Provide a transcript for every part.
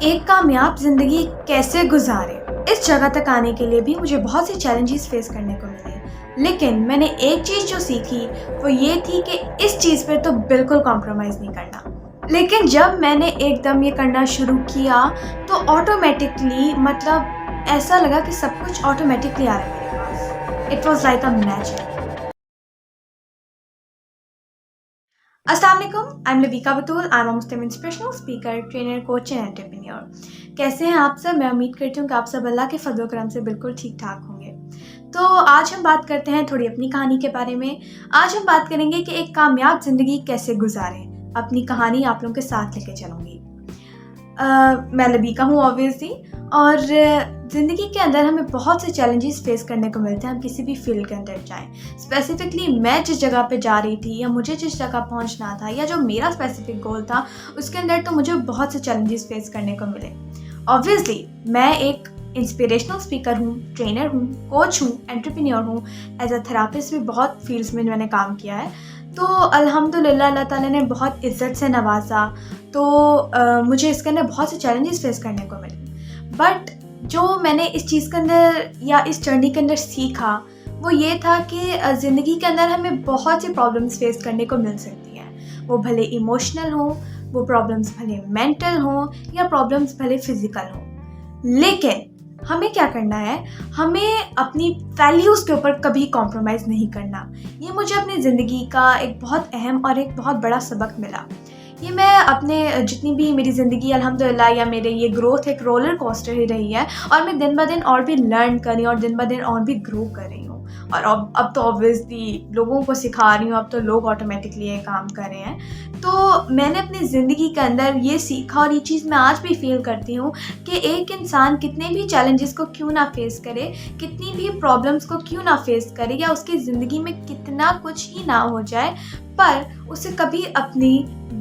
एक कामयाब ज़िंदगी कैसे गुजारें? इस जगह तक आने के लिए भी मुझे बहुत से चैलेंजेस फेस करने को मिले। लेकिन मैंने एक चीज़ जो सीखी वो ये थी कि इस चीज़ पे तो बिल्कुल कॉम्प्रोमाइज़ नहीं करना। लेकिन जब मैंने एकदम ये करना शुरू किया तो ऑटोमेटिकली ऐसा लगा कि सब कुछ ऑटोमेटिकली आ रहा है मेरे पास। It was like a magic. अस्सलाम वालेकुम, I am Labika Batool. I am a Muslim inspirational speaker, trainer, coach and entrepreneur. कैसे हैं आप सब? मैं उम्मीद करती हूँ कि आप सब अल्लाह के फजल करम से बिल्कुल ठीक ठाक होंगे। तो आज हम बात करते हैं थोड़ी अपनी कहानी के बारे में। आज हम बात करेंगे कि एक कामयाब ज़िंदगी कैसे गुजारें। अपनी कहानी आप लोगों के साथ लेके चलूँगी। मैं लबीका हूँ ऑब्वियसली, और ज़िंदगी के अंदर हमें बहुत से चैलेंजेस फेस करने को मिलते हैं। हम किसी भी फील्ड के अंदर जाएं। स्पेसिफिकली मैं जिस जगह पे जा रही थी या मुझे जिस जगह पहुंचना था या जो मेरा स्पेसिफिक गोल था, उसके अंदर तो मुझे बहुत से चैलेंजेस फेस करने को मिले। ऑब्वियसली मैं एक इंस्पिरेशनल स्पीकर हूँ, ट्रेनर हूँ, कोच हूँ, एंटरप्रेन्योर हूँ। एज अ थेरापिस्ट भी बहुत फील्ड्स में मैंने काम किया है। तो अल्हम्दुलिल्लाह अल्लाह ताला ने बहुत इज़्ज़त से नवाजा। तो मुझे इसके अंदर बहुत से चैलेंजेस फेस करने को मिले। बट जो मैंने इस चीज़ के अंदर या इस जर्नी के अंदर सीखा वो ये था कि ज़िंदगी के अंदर हमें बहुत सी प्रॉब्लम्स फेस करने को मिल सकती हैं। वो भले इमोशनल हों, वो प्रॉब्लम्स भले मेंटल हों या प्रॉब्लम्स भले फिज़िकल हों। लेकिन हमें क्या करना है? हमें अपनी वैल्यूज़ के ऊपर कभी कॉम्प्रोमाइज़ नहीं करना। ये मुझे अपनी ज़िंदगी का एक बहुत अहम और एक बहुत बड़ा सबक मिला। ये मैं अपने जितनी भी मेरी ज़िंदगी अल्हम्दुलिल्लाह या मेरे ये ग्रोथ एक रोलर कोस्टर ही रही है, और मैं दिन ब दिन और भी लर्न कर रही हूँ और दिन ब दिन और भी ग्रो कर रही हूँ। और अब तो ऑब्वियसली लोगों को सिखा रही हूँ, अब तो लोग ऑटोमेटिकली ये काम कर रहे हैं। तो मैंने अपनी ज़िंदगी के अंदर ये सीखा, और ये चीज़ मैं आज भी फील करती हूँ कि एक इंसान कितने भी चैलेंजेस को क्यों ना फेस करे, कितनी भी प्रॉब्लम्स को क्यों ना फेस करे, या उसकी ज़िंदगी में कितना कुछ ही ना हो जाए, पर उसे कभी अपनी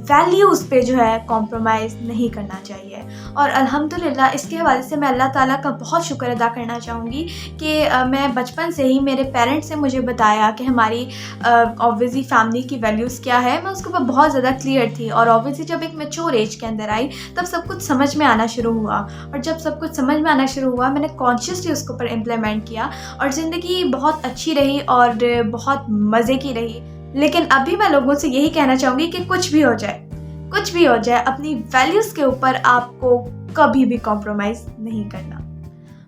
वैल्यूज़ पे जो है कॉम्प्रोमाइज़ नहीं करना चाहिए। और अल्हम्दुलिल्लाह इसके हवाले से मैं अल्लाह ताला का बहुत शुक्र अदा करना चाहूँगी कि मैं बचपन से ही मेरे पेरेंट्स ने मुझे बताया कि हमारी ऑब्वियसली फैमिली की वैल्यूज़ क्या है। मैं उसके ऊपर बहुत ज़्यादा क्लियर थी, और ऑब्वियसली जब एक मैच्योर एज के अंदर आई तब सब कुछ समझ में आना शुरू हुआ। और जब सब कुछ समझ में आना शुरू हुआ मैंने कॉन्शियसली उसके ऊपर इम्प्लीमेंट किया, और ज़िंदगी बहुत अच्छी रही और बहुत मज़े की रही। लेकिन अभी मैं लोगों से यही कहना चाहूँगी कि कुछ भी हो जाए, अपनी वैल्यूज़ के ऊपर आपको कभी भी कॉम्प्रोमाइज़ नहीं करना।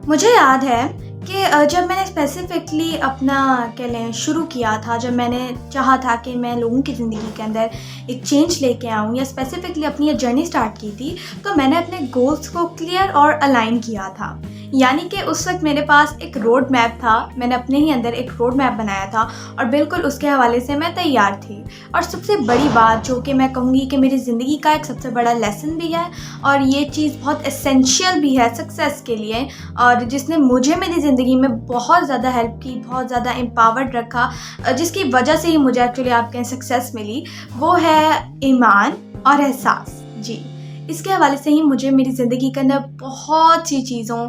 मुझे याद है कि जब मैंने स्पेसिफिकली अपना कह लें शुरू किया था, जब मैंने चाहा था कि मैं लोगों की ज़िंदगी के अंदर एक चेंज लेके आऊँ या स्पेसिफिकली अपनी ये जर्नी स्टार्ट की थी, तो मैंने अपने गोल्स को क्लियर और अलाइन किया था। यानी कि उस वक्त मेरे पास एक रोड मैप था, मैंने अपने ही अंदर एक रोड मैप बनाया था, और बिल्कुल उसके हवाले से मैं तैयार थी। और सबसे बड़ी बात जो कि मैं कहूँगी कि मेरी ज़िंदगी का एक सबसे बड़ा लेसन भी है, और ये चीज़ बहुत एसेंशियल भी है सक्सेस के लिए, और जिसने मुझे मेरी ज़िंदगी में बहुत ज़्यादा हेल्प की, बहुत ज़्यादा एम्पावर्ड रखा, जिसकी वजह से ही मुझे एक्चुअली आप कहें सक्सेस मिली, वो है ईमान और एहसास। जी, इसके हवाले से ही मुझे मेरी ज़िंदगी के अंदर बहुत सी चीज़ों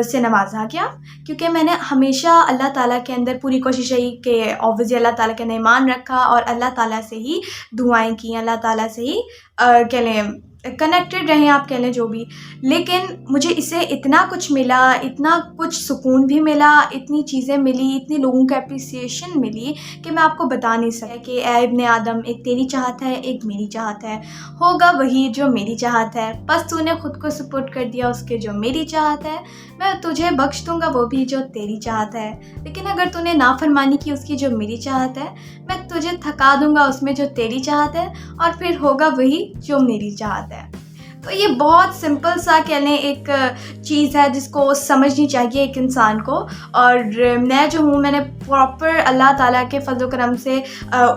से नवाजा गया, क्योंकि मैंने हमेशा अल्लाह ताला के अंदर पूरी कोशिश रही कि ऑब्वियसली अल्लाह ताला के अंदर ईमान रखा, और अल्लाह ताला से ही दुआएं की, अल्लाह ताला से ही कह लें कनेक्टेड रहें, आप कह लें जो भी। लेकिन मुझे इससे इतना कुछ मिला, इतना कुछ सुकून भी मिला, इतनी चीज़ें मिली, इतनी लोगों की अप्रिसिएशन मिली कि मैं आपको बता नहीं सकती कि ए इब्ने आदम, एक तेरी चाहत है, एक मेरी चाहत है, होगा वही जो मेरी चाहत है। बस तूने खुद को सपोर्ट कर दिया उसके जो मेरी चाहत है, मैं तुझे बख्श दूंगा वो भी जो तेरी चाहत है। लेकिन अगर तूने नाफरमानी की उसकी जो मेरी चाहत है, मैं तुझे थका दूंगा उसमें जो तेरी चाहत है, और फिर होगा वही जो मेरी चाहत है। तो ये बहुत सिंपल सा कह लें एक चीज़ है जिसको समझनी चाहिए एक इंसान को। और मैं जो हूँ, मैंने प्रॉपर अल्लाह ताला के फजल करम से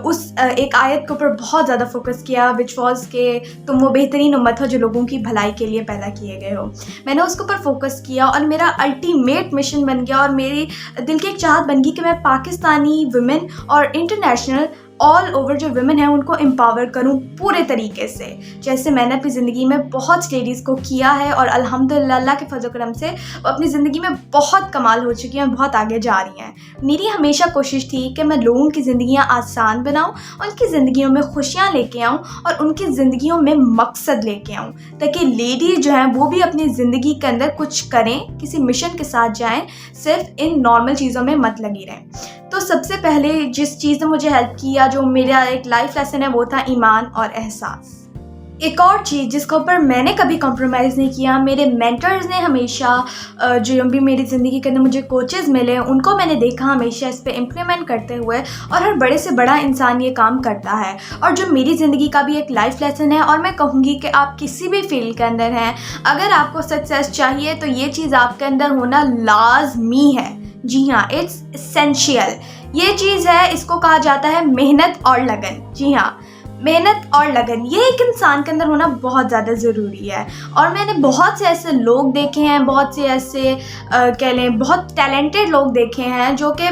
उस एक आयत के ऊपर बहुत ज़्यादा फोकस किया, विच वॉज के तुम वो बेहतरीन उम्मत हो जो लोगों की भलाई के लिए पैदा किए गए हो। मैंने उसके ऊपर फोकस किया, और मेरा अल्टीमेट मिशन बन गया, और मेरी दिल की एक चाहत बन गई कि मैं पाकिस्तानी वुमेन और इंटरनेशनल ऑल ओवर जो वुमेन हैं उनको एम्पावर करूं पूरे तरीके से, जैसे मैंने अपनी ज़िंदगी में बहुत लेडीज़ को किया है और अल्हम्दुलिल्लाह अल्लाह के फज़ल करम से वो अपनी ज़िंदगी में बहुत कमाल हो चुकी हैं, बहुत आगे जा रही हैं। मेरी हमेशा कोशिश थी कि मैं लोगों की ज़िंदगियाँ आसान बनाऊँ, उनकी ज़िंदगियों में खुशियाँ लेके आऊँ और उनकी ज़िंदगियों में मकसद लेके आऊँ, ताकि लेडीज़ जो हैं वो भी अपनी ज़िंदगी के अंदर कुछ करें, किसी मिशन के साथ जाएँ, सिर्फ इन नॉर्मल चीज़ों में मत लगी रहें। तो सबसे पहले जिस चीज़ ने मुझे हेल्प किया, जो मेरा एक लाइफ लेसन है, वो था ईमान और एहसास। एक और चीज़ जिसके ऊपर मैंने कभी कॉम्प्रोमाइज़ नहीं किया, मेरे मेंटर्स ने हमेशा जो भी मेरी ज़िंदगी के अंदर मुझे कोचेज़ मिले, उनको मैंने देखा हमेशा इस पे इम्प्लीमेंट करते हुए, और हर बड़े से बड़ा इंसान ये काम करता है। और जो मेरी ज़िंदगी का भी एक लाइफ लेसन है, और मैं कहूँगी कि आप किसी भी फील्ड के अंदर हैं, अगर आपको सक्सेस चाहिए तो ये चीज़ आपके अंदर होना लाजमी है। जी हाँ, इट्स एसेंशियल। ये चीज़ है, इसको कहा जाता है मेहनत और लगन। जी हाँ, मेहनत और लगन, ये एक इंसान के अंदर होना बहुत ज़्यादा ज़रूरी है। और मैंने बहुत से ऐसे लोग देखे हैं, बहुत से ऐसे कह लें बहुत टैलेंटेड लोग देखे हैं जो कि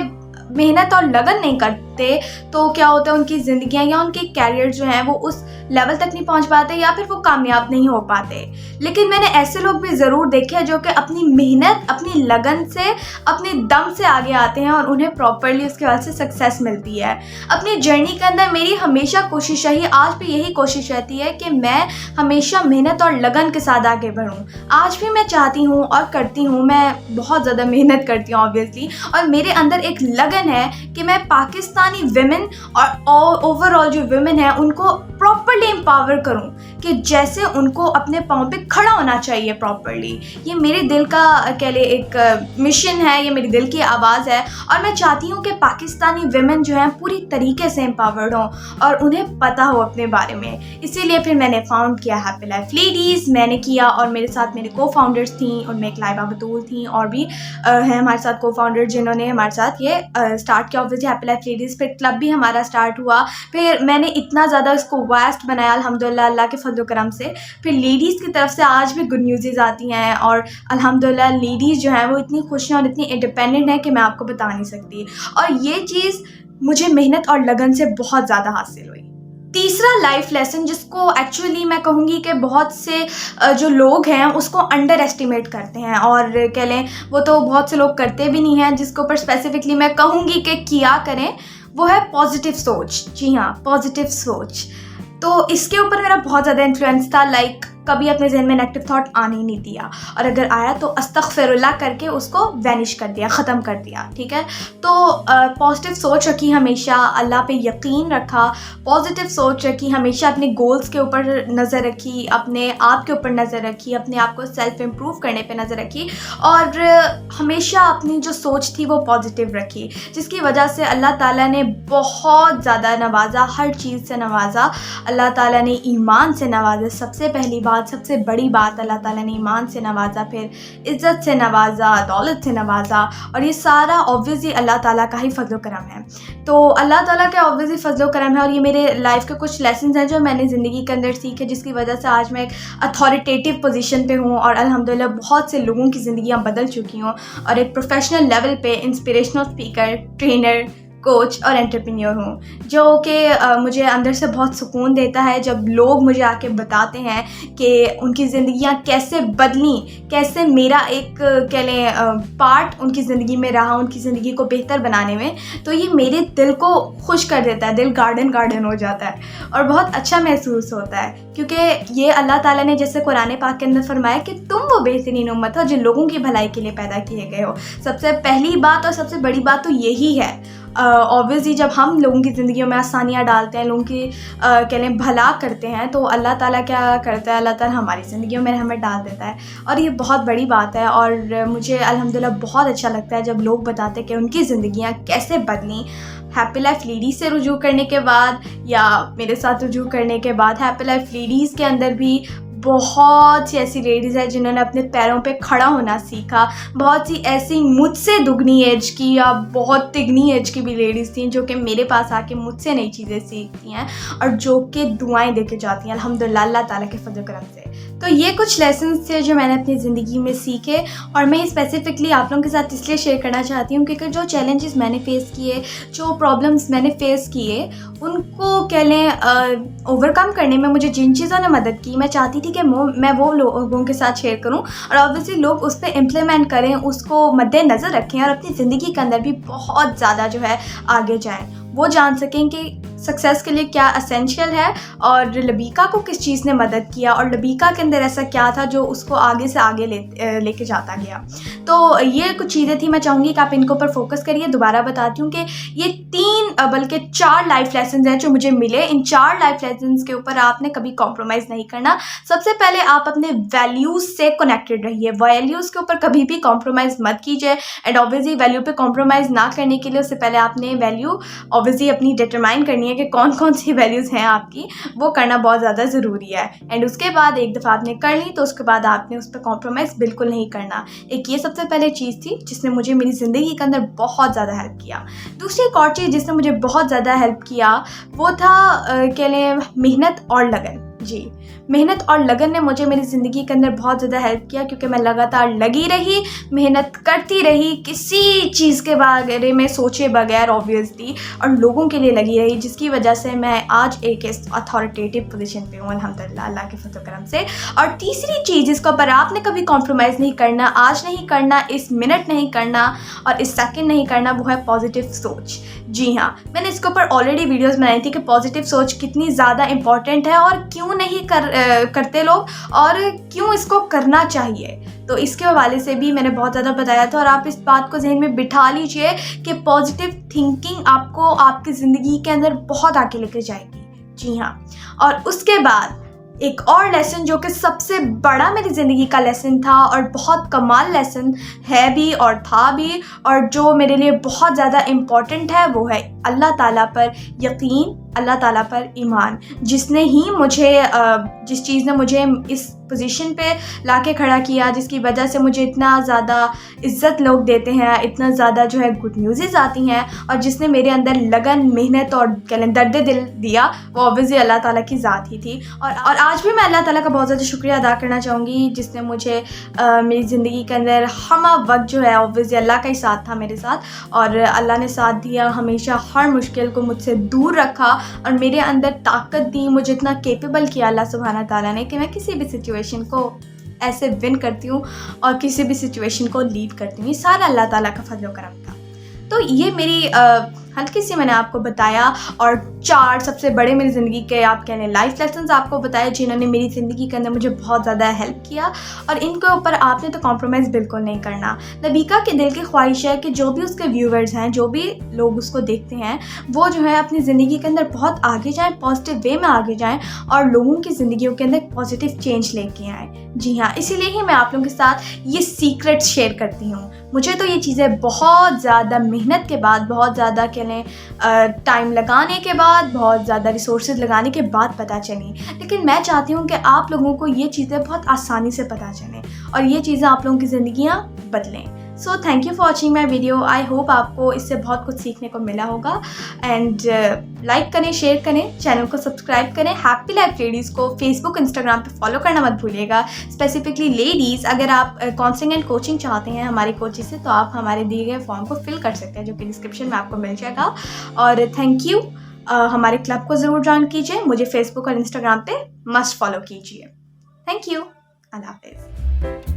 मेहनत और लगन नहीं करते, तो क्या होता है, उनकी ज़िंदगियाँ या उनके कैरियर जो हैं वो उस लेवल तक नहीं पहुंच पाते, या फिर वो कामयाब नहीं हो पाते। लेकिन मैंने ऐसे लोग भी ज़रूर देखे हैं जो कि अपनी मेहनत, अपनी लगन से, अपने दम से आगे आते हैं और उन्हें प्रॉपरली उसके बाद से सक्सेस मिलती है। अपनी जर्नी के अंदर मेरी हमेशा कोशिश रही, आज भी यही कोशिश रहती है कि मैं हमेशा मेहनत और लगन के साथ आगे बढ़ूँ। आज भी मैं चाहती हूँ और करती हूँ, मैं बहुत ज़्यादा मेहनत करती हूँ ऑब्वियसली, और मेरे अंदर एक लगन है कि मैं पाकिस्तानी विमेन और ओवरऑल जो विमेन है उनको प्रॉपरली एम्पावर करूं, कि जैसे उनको अपने पाँव पे खड़ा होना चाहिए प्रॉपरली। ये मेरे दिल का कह ले एक मिशन है, ये मेरे दिल की आवाज़ है, और मैं चाहती हूँ कि पाकिस्तानी विमेन जो हैं पूरी तरीके से एम्पावर्ड हों और उन्हें पता हो अपने बारे में। इसीलिए फिर मैंने फाउंड किया हैप्पी लाइफ लेडीज़। मैंने किया, और मेरे साथ मेरे को फाउंडर्स थी, उनमें एक लाइबा बतूल थी, और भी हैं हमारे साथ को फाउंडर जिन्होंने हमारे साथ ये स्टार्ट किया ऑब्वियसली हैप्पी लाइफ लेडीज़। फिर क्लब भी हमारा स्टार्ट हुआ, फिर मैंने इतना ज़्यादा इसको वास्ट बनाया अल्हम्दुलिल्लाह अल्लाह के फजल करम से। फिर लेडीज़ की तरफ से आज भी गुड न्यूज़ आती हैं, और अल्हम्दुलिल्लाह लेडीज़ जो हैं वो इतनी खुश हैं और इतनी इंडिपेंडेंट हैं कि मैं आपको बता नहीं सकती। और ये चीज़ मुझे मेहनत और लगन से बहुत ज़्यादा हासिल हुई। तीसरा लाइफ लेसन, जिसको एक्चुअली मैं कहूँगी कि बहुत से जो लोग हैं उसको अंडर एस्टिमेट करते हैं, और कह लें वो तो बहुत से लोग करते भी नहीं हैं, जिसके ऊपर स्पेसिफिकली मैं कहूँगी कि किया करें, वो है पॉजिटिव सोच। जी हाँ, पॉजिटिव सोच। तो इसके ऊपर मेरा बहुत ज़्यादा इन्फ्लुएंस था। लाइक कभी अपने जहन में नेगेटिव थॉट आने ही नहीं दिया, और अगर आया तो अस्तगफिरुल्लाह करके उसको वैनिश कर दिया, ख़त्म कर दिया। ठीक है, तो पॉजिटिव सोच रखी हमेशा, अल्लाह पे यकीन रखा, पॉजिटिव सोच रखी, हमेशा अपने गोल्स के ऊपर नज़र रखी, अपने आप के ऊपर नज़र रखी, अपने आप को सेल्फ इम्प्रूव करने पे नज़र रखी, और हमेशा अपनी जो सोच थी वो पॉजिटिव रखी, जिसकी वजह से अल्लाह ताला ने बहुत ज़्यादा नवाजा, हर चीज़ से नवाजा। अल्लाह ताला ने ईमान से नवाजा, सबसे पहली बात, सबसे बड़ी बात, अल्लाह ताला ने ईमान से नवाजा, फिर इज़्ज़त से नवाजा, दौलत से नवाजा, और ये सारा ऑब्वियसली अल्लाह ताला का ही फज़ल करम है। तो अल्लाह ताला का ऑब्वियसली फज़ल करम है, और ये मेरे लाइफ के कुछ लेसन्स हैं जो मैंने ज़िंदगी के अंदर सीखे, जिसकी वजह से आज मैं एक अथॉरिटेटिव पोजीशन पे हूँ, और अल्हम्दुलिल्लाह बहुत से लोगों की ज़िंदगियाँ बदल चुकी हूँ, और एक प्रोफेशनल लेवल पे इंस्पिरेशनल स्पीकर, ट्रेनर, कोच और एंटरप्रेन्योर हूँ, जो कि मुझे अंदर से बहुत सुकून देता है जब लोग मुझे आके बताते हैं कि उनकी ज़िंदगियाँ कैसे बदली, कैसे मेरा एक कह लें पार्ट उनकी ज़िंदगी में रहा, उनकी ज़िंदगी को बेहतर बनाने में। तो ये मेरे दिल को खुश कर देता है, दिल गार्डन हो जाता है, और बहुत अच्छा महसूस होता है, क्योंकि ये अल्लाह ताला ने जैसे कुरान पाक के अंदर फरमाया कि तुम वो बेहतरीन उम्मत हो जिन लोगों की भलाई के लिए पैदा किए गए हो। सबसे पहली बात और सबसे बड़ी बात तो यही है। ऑब्वियसली जब हम लोगों की ज़िंदगियों में आसानियाँ डालते हैं, लोगों की कह लें भला करते हैं, तो अल्लाह ताला क्या करता है, अल्लाह ताला हमारी ज़िंदगियों में रहमत डाल देता है, और ये बहुत बड़ी बात है। और मुझे अल्हम्दुलिल्लाह बहुत अच्छा लगता है जब लोग बताते हैं कि उनकी ज़िंदगियाँ कैसे बदली हैप्पी लाइफ लेडीज़ से रुजू करने के बाद, या मेरे साथ रुजू करने के बाद। हैप्पी लाइफ लेडीज़ के अंदर भी बहुत सी ऐसी लेडीज़ हैं जिन्होंने अपने पैरों पे खड़ा होना सीखा। बहुत सी ऐसी मुझसे दुगनी एज की या बहुत तिगनी एज की भी लेडीज़ थी जो कि मेरे पास आके मुझसे नई चीज़ें सीखती हैं और जो कि दुआएं देके जाती हैं अल्हम्दुलिल्लाह अल्लाह ताला के फज़ल करम से। तो ये कुछ लेसन्स थे जो मैंने अपनी ज़िंदगी में सीखे और मैं स्पेसिफ़िकली आप लोगों के साथ इसलिए शेयर करना चाहती हूँ क्योंकि जो चैलेंजेस मैंने फ़ेस किए, जो प्रॉब्लम्स मैंने फ़ेस किए, उनको कह लें ओवरकम करने में मुझे जिन चीज़ों ने मदद की, मैं चाहती थी कि मैं वो लोगों के साथ शेयर करूं और ऑब्वियसली लोग उस पर इम्प्लीमेंट करें, उसको मद्देनज़र रखें और अपनी ज़िंदगी के अंदर भी बहुत ज़्यादा जो है आगे जाएं। वो जान सकें कि सक्सेस के लिए क्या एसेंशियल है और लबीका को किस चीज़ ने मदद किया और लबीका के अंदर ऐसा क्या था जो उसको आगे से आगे लेके जाता गया। तो ये कुछ चीज़ें थी, मैं चाहूँगी कि आप इनको पर फोकस करिए। दोबारा बताती हूँ कि ये 3 बल्कि 4 लाइफ लेसन्स हैं जो मुझे मिले। इन 4 लाइफ लेसन्स के ऊपर आपने कभी कॉम्प्रोमाइज़ नहीं करना। सबसे पहले आप अपने वैल्यूज़ से कनेक्टेड रहिए, वैल्यूज़ के ऊपर कभी भी कॉम्प्रोमाइज़ मत कीजिए एंड ऑब्वियसली वैल्यू पे कॉम्प्रोमाइज़ ना करने के लिए उससे पहले आपने वैल्यू ऑब्वियसली अपनी डिटरमाइन करनी है कि कौन कौन सी वैल्यूज़ हैं आपकी, वो करना बहुत ज़्यादा ज़रूरी है। एंड उसके बाद एक दफ़ा आपने कर ली तो उसके बाद आपने उस पर कॉम्प्रोमाइज़ बिल्कुल नहीं करना। एक ये सबसे पहले चीज़ थी जिसने मुझे मेरी ज़िंदगी के अंदर बहुत ज़्यादा हेल्प किया। दूसरी एक और चीज़ जिसने मुझे बहुत ज़्यादा हेल्प किया वो था कह लें मेहनत और लगन। जी, मेहनत और लगन ने मुझे मेरी ज़िंदगी के अंदर बहुत ज़्यादा हेल्प किया क्योंकि मैं लगातार लगी रही, मेहनत करती रही, किसी चीज़ के बारे में सोचे बगैर ऑब्वियसली, और लोगों के लिए लगी रही, जिसकी वजह से मैं आज एक अथॉरिटेटिव पोजीशन पे हूँ अल्हम्दुलिल्लाह अल्लाह के फज़ल करम से। और तीसरी चीज़ जिसके ऊपर आपने कभी कॉम्प्रोमाइज़ नहीं करना, आज नहीं करना, इस मिनट नहीं करना और इस सेकंड नहीं करना, वो है पॉजिटिव सोच। जी हाँ, मैंने इसके ऊपर ऑलरेडी वीडियोज़ बनाई थी कि पॉजिटिव सोच कितनी ज़्यादा इंपॉर्टेंट है और क्यों नहीं करते लोग और क्यों इसको करना चाहिए। तो इसके हवाले से भी मैंने बहुत ज़्यादा बताया था और आप इस बात को जहन में बिठा लीजिए कि पॉजिटिव थिंकिंग आपको आपकी ज़िंदगी के अंदर बहुत आगे लेकर जाएगी। जी हाँ, और उसके बाद एक और लेसन जो कि सबसे बड़ा मेरी ज़िंदगी का लेसन था और बहुत कमाल लेसन है भी और था भी और जो मेरे लिए बहुत ज़्यादा इम्पॉर्टेंट है, वो है अल्लाह ताला पर यकीन, अल्लाह ताला पर ईमान। जिसने ही मुझे जिस चीज़ ने मुझे इस पोजीशन पे लाके खड़ा किया, जिसकी वजह से मुझे इतना ज़्यादा इज़्ज़त लोग देते हैं, इतना ज़्यादा जो है गुड न्यूज़ेस आती हैं और जिसने मेरे अंदर लगन, मेहनत और दर्द दिल दिया, वो ऑब्वियसली अल्लाह ताला की ज़ात ही थी। और आज भी मैं अल्लाह ताला का बहुत ज़्यादा शुक्रिया अदा करना चाहूँगी जिसने मुझे मेरी ज़िंदगी के अंदर हम वक्त जो है ऑब्वियसली अल्लाह का ही साथ था मेरे साथ और अल्लाह ने साथ दिया, हमेशा हर मुश्किल को मुझसे दूर रखा और मेरे अंदर ताकत दी, मुझे इतना केपेबल किया अल्लाह सुब्हाना ताला ने कि मैं किसी भी सिचुएशन को ऐसे विन करती हूँ और किसी भी सिचुएशन को लीड करती हूँ। ये सारा अल्लाह ताला का फजल करम था। तो ये मेरी हल्की सी मैंने आपको बताया और 4 सबसे बड़े मेरी ज़िंदगी के आप कह लें लाइफ लेसन्स आपको बताए जिन्होंने मेरी ज़िंदगी के अंदर मुझे बहुत ज़्यादा हेल्प किया और इनके ऊपर आपने तो कॉम्प्रोमाइज़ बिल्कुल नहीं करना। लबीका के दिल की ख्वाहिश है कि जो भी उसके व्यूवर्स हैं, जो भी लोग उसको देखते हैं, वो जो है अपनी ज़िंदगी के अंदर बहुत आगे जाएँ, पॉजिटिव वे में आगे जाएँ और लोगों की ज़िंदगियों के अंदर पॉजिटिव चेंज लेके आएँ। जी हाँ, इसीलिए ही मैं आप लोगों के साथ ये सीक्रेट्स शेयर करती हूँ। मुझे तो ये चीज़ें बहुत ज़्यादा मेहनत के बाद, बहुत ज़्यादा कह लें टाइम लगाने के बाद, बहुत ज़्यादा रिसोर्सेज लगाने के बाद पता चली, लेकिन मैं चाहती हूँ कि आप लोगों को ये चीज़ें बहुत आसानी से पता चलें और ये चीज़ें आप लोगों की ज़िंदगियाँ बदलें। So thank you for watching my video. I hope आपको इससे बहुत कुछ सीखने को मिला होगा एंड लाइक करें, शेयर करें, चैनल को सब्सक्राइब करें। हैप्पी लाइफ लेडीज़ को फेसबुक, इंस्टाग्राम पे फॉलो करना मत भूलिएगा। स्पेसिफिकली लेडीज़, अगर आप काउंसलिंग एंड कोचिंग चाहते हैं हमारी कोचिंग से, तो आप हमारे दिए गए फॉर्म को फिल कर सकते हैं जो कि डिस्क्रिप्शन में आपको मिल जाएगा। और थैंक यू। हमारे क्लब को ज़रूर ज्वाइन कीजिए, मुझे फेसबुक और इंस्टाग्राम पे मस्ट फॉलो कीजिए। Thank you. अल्लाह हाफिज़।